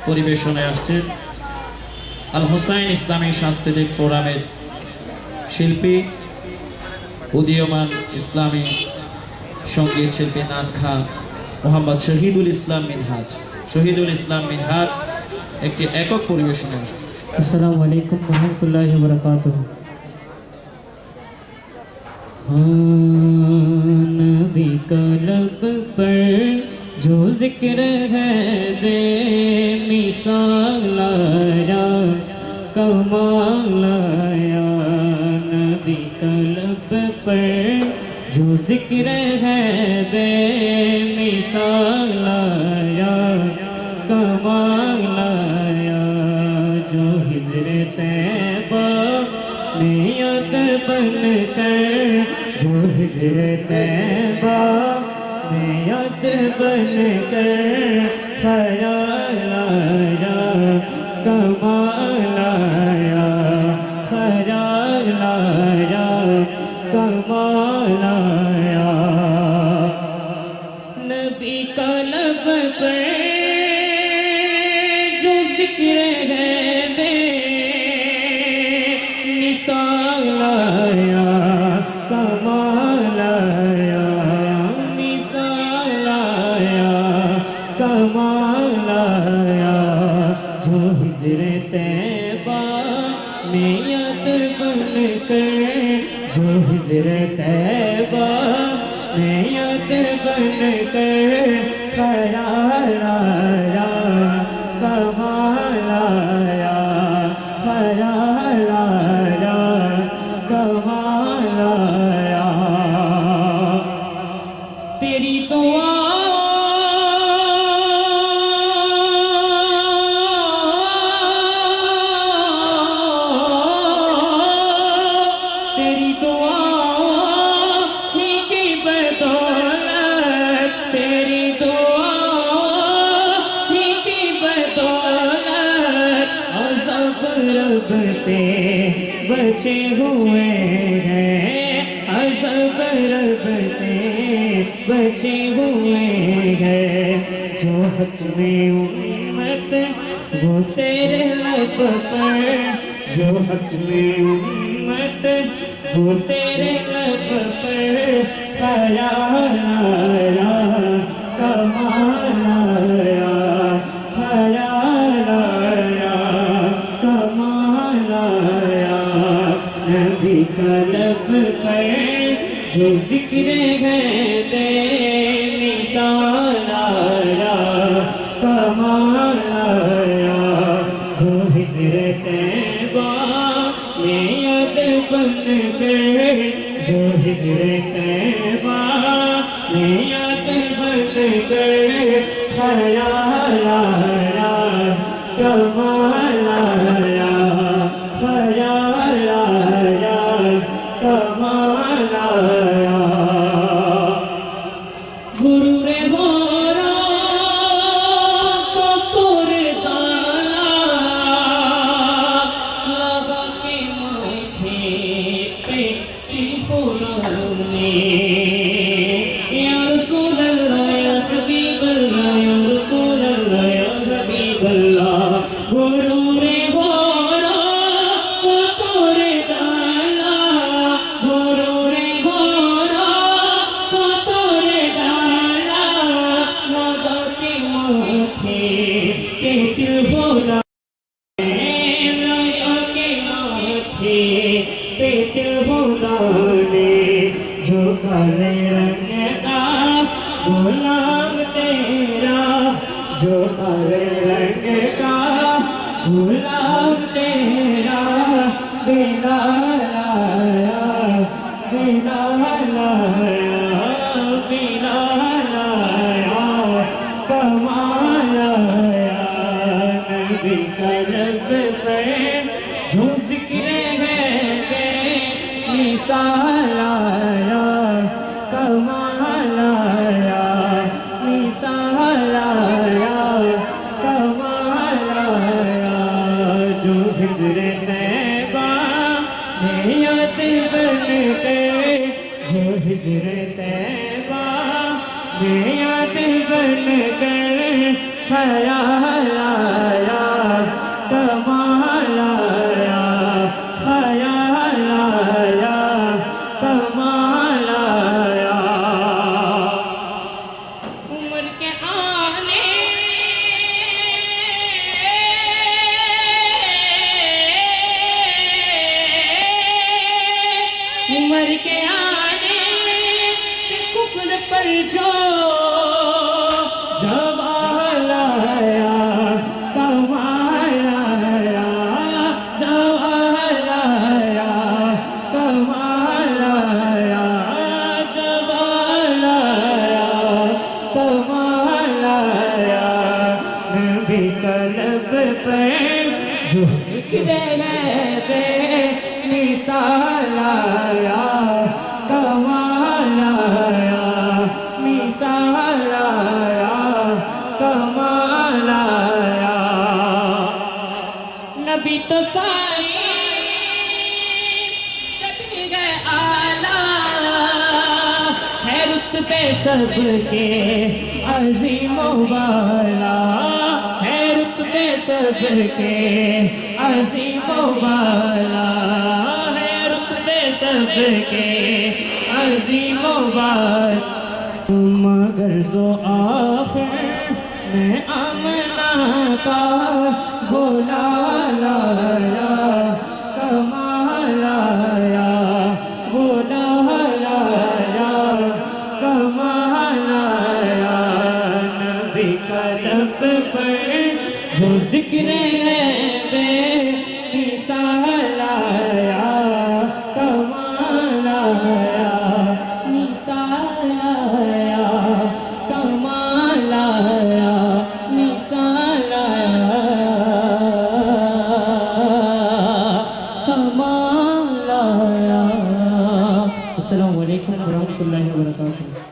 পরিবেশনায় আসছে আল হোসাইন ইসলামী সাংস্কৃতিক ফোরামের শিল্পী উদীয়মান ইসলামী সঙ্গীত শিল্পী নাটখা মোহাম্মদ শহীদুল ইসলাম মিনহাজ। শহীদুল ইসলাম মিনহাজ একটি একক পরিবেশনায় আসছে। আসসালামু আলাইকুম ওয়া রাহমাতুল্লাহি ওয়া বারাকাতুহু। नबी का लब पर जो जिक्र है बे मिसाल आया कमाल आया। नबी का लब पर जो जिक्र है बे मिसाल आया कमाल आया। जो हिज्र तैबा नियत बन कर जो हिज्र तैबा नियत बन कर ख्याल आया कमाल आया ख्याल आया कमाल आया। नबी का लब पर जो जिक्र है बे मिसाल आया कमाल आया मिसाल आया कमाल आया। जो हिज्र तैबा नियत बन कर जो हिज्र तैबा नियत बन कर ख्याल आया कमाल आया ख्याल आया कमाल आया। तेरी दुआ तेरी दुआ ही की बदौलत तेरी दुआ ही की बदौलत अज़ब रब से बचे हुए हैं अज़ब रब से बचे हुए हैं। जो हक में उम्मत वो तेरे लब पर जो हक में उम्मत वो तेरे लब पर ख्याल आया कमाल आया ख्याल आया कमाल आया। नबी का लब पर जो जिक्र है दे मिसाल आया कमाल आया। जो हिज्र तैबा नियत बन कर जो हिज्र तैबा नियत बन कर ख्याल आया कमाल आया ख्याल आया कमाल आया। गुरूर गोरा को पुर ताला लगा के माथे पे फुलाने या रसूल अल्लाह या हबीब अल्लाह या रसूल अल्लाह या हबीब अल्लाह। गुरूर गोरा को पुर ताला गुरूर गोरा को पुर ताला लगा के माथे पे फुला लगा के माथे पे फुलाने। जो काले रंग का गुलाम तेरा जो काले रंग का गुलाम तेरा बिना लाया बिना लाया बिना लाया कमाल आया। नबी का लब पर जो जिक्र है बे मिसाल आया कमाल आया मिसाल आया कमाल आया। जो हिज्र तैबा नियत बन कर जो हिज्र तैबा नियत बन कर ख्याल आया پر جو جوال آیا کمال آیا جوال آیا کمال آیا جوال آیا کمال آیا نبی قلب پر جو ذکر بے مثال آیا کمال آیا مثال آیا کمال آیا نبی تو ساری سبھی ہے اعلیٰ ہے رتبے سب کے عظیم و بالا ہے رتبے سب کے عظیم و بالا ہے رتبے سب کے عظیم و بالا مگر زو آخر میں آمنہ کا بولا لایا کمال آیا بولا لایا کمال آیا نبی قلب پر جو ذکر بے مثال آیا کمال آیا مثال آیا کمال آیا مثال آیا کمال آیا السلام علیکم ورحمۃ اللہ وبرکاتہ